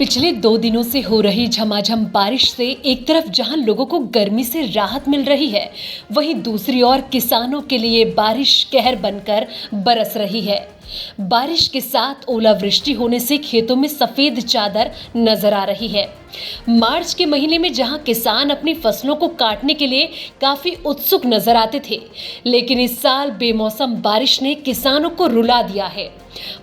पिछले 2 दिनों से हो रही झमाझम बारिश से एक तरफ जहां लोगों को गर्मी से राहत मिल रही है, वहीं दूसरी ओर किसानों के लिए बारिश कहर बनकर बरस रही है। बारिश के साथ ओलावृष्टि होने से खेतों में सफेद चादर नजर आ रही है। मार्च के महीने में जहां किसान अपनी फसलों को काटने के लिए काफी उत्सुक नजर आते थे, लेकिन इस साल बेमौसम बारिश ने किसानों को रुला दिया है।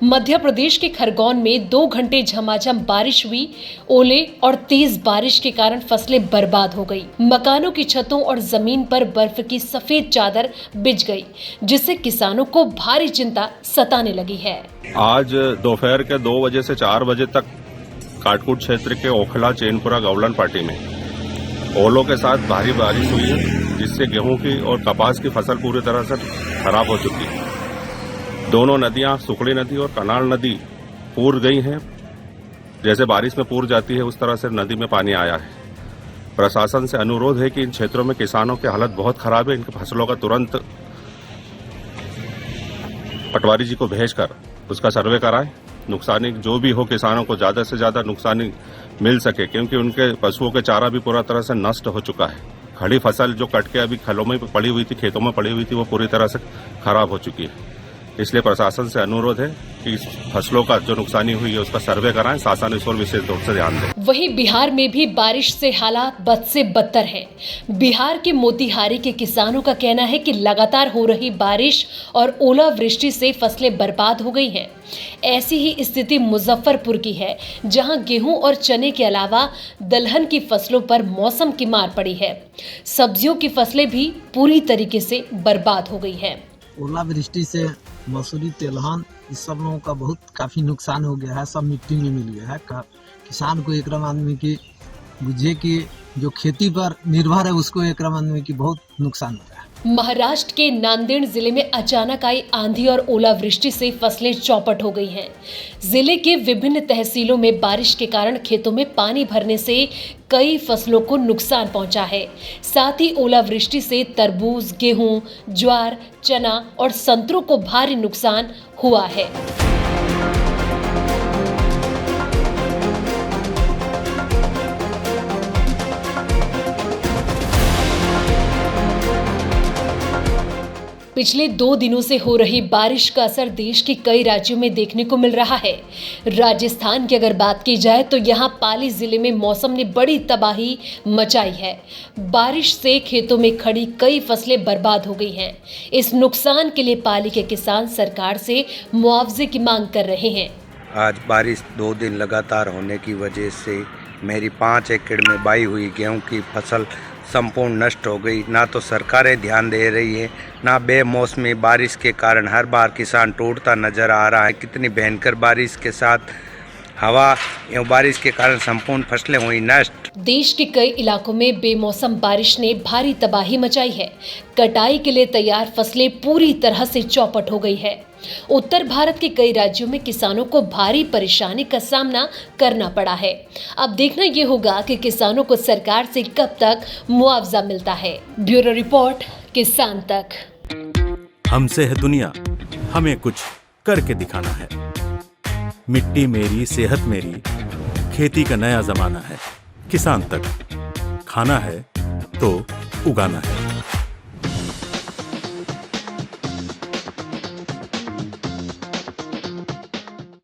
मध्य प्रदेश के खरगोन में 2 घंटे झमाझम बारिश हुई। ओले और तेज बारिश के कारण फसलें बर्बाद हो गई। मकानों की छतों और जमीन पर बर्फ की सफेद चादर बिछ गई, जिससे किसानों को भारी चिंता सताने लगी है। आज दोपहर के 2 बजे से 4 बजे तक काटकुट क्षेत्र के ओखला चैनपुरा गौलन पार्टी में ओलों के साथ भारी बारिश हुई है, जिससे गेहूं की और कपास की फसल पूरी तरह से खराब हो चुकी है। दोनों नदियां, सुखड़ी नदी और कनाल नदी पूर गई हैं। जैसे बारिश में पूर जाती है, उस तरह से नदी में पानी आया है। प्रशासन से अनुरोध है कि इन क्षेत्रों में किसानों की हालत बहुत खराब है। इनकी फसलों का तुरंत पटवारी जी को भेजकर उसका सर्वे कराएं। नुकसानी जो भी हो, किसानों को ज्यादा से ज्यादा नुकसानी मिल सके, क्योंकि उनके पशुओं के चारा भी पूरा तरह से नष्ट हो चुका है। खड़ी फसल जो कट के अभी खलों में पड़ी हुई थी, खेतों में पड़ी हुई थी, वो पूरी तरह से खराब हो चुकी है। इसलिए प्रशासन से अनुरोध है कि इस फसलों का जो नुकसानी हुई है उसका सर्वे कराएं। शासन इस पर विशेष तौर से ध्यान दें। वहीं बिहार में भी बारिश से हालात बद से बदतर हैं। बिहार के मोतिहारी के किसानों का कहना है कि लगातार हो रही बारिश और ओलावृष्टि से फसलें बर्बाद हो गई हैं। ऐसी ही स्थिति मुजफ्फरपुर की है, जहां गेहूं और चने के अलावा दलहन की फसलों पर मौसम की मार पड़ी है। सब्जियों की फसलें भी पूरी तरीके से बर्बाद हो गई है। ओलावृष्टि से मसूरी, तेलहन इस सब लोगों का काफी नुकसान हो गया है। सब मिट्टी में मिल गया है। किसान को एकदम आदमी की बुझे कि जो खेती पर निर्भर है, उसको एकदम आदमी की बहुत नुकसान हो रहा है। महाराष्ट्र के नांदेड़ जिले में अचानक आई आंधी और ओलावृष्टि से फसलें चौपट हो गई हैं। जिले के विभिन्न तहसीलों में बारिश के कारण खेतों में पानी भरने से कई फसलों को नुकसान पहुंचा है। साथ ही ओलावृष्टि से तरबूज, गेहूं, ज्वार, चना और संतरों को भारी नुकसान हुआ है। पिछले 2 दिनों से हो रही बारिश का असर देश के कई राज्यों में देखने को मिल रहा है। राजस्थान की अगर बात की जाए तो यहाँ पाली जिले में मौसम ने बड़ी तबाही मचाई है। बारिश से खेतों में खड़ी कई फसलें बर्बाद हो गई हैं। इस नुकसान के लिए पाली के किसान सरकार से मुआवजे की मांग कर रहे हैं। आज बारिश 2 दिन लगातार होने की वजह से मेरी 5 एकड़ में बाई हुई गेहूं की फसल संपूर्ण नष्ट हो गई। ना तो सरकारें ध्यान दे रही है, ना बेमौसमी बारिश के कारण हर बार किसान टूटता नजर आ रहा है। कितनी भयंकर बारिश के साथ हवा एवं बारिश के कारण संपूर्ण फसलें हुई नष्ट। देश के कई इलाकों में बेमौसम बारिश ने भारी तबाही मचाई है। कटाई के लिए तैयार फसलें पूरी तरह से चौपट हो गई है। उत्तर भारत के कई राज्यों में किसानों को भारी परेशानी का सामना करना पड़ा है। अब देखना ये होगा कि किसानों को सरकार से कब तक मुआवजा मिलता है। ब्यूरो रिपोर्ट, किसान तक। हमसे है दुनिया, हमें कुछ करके दिखाना है। मिट्टी मेरी, सेहत मेरी, खेती का नया जमाना है। किसान तक, खाना है तो उगाना है।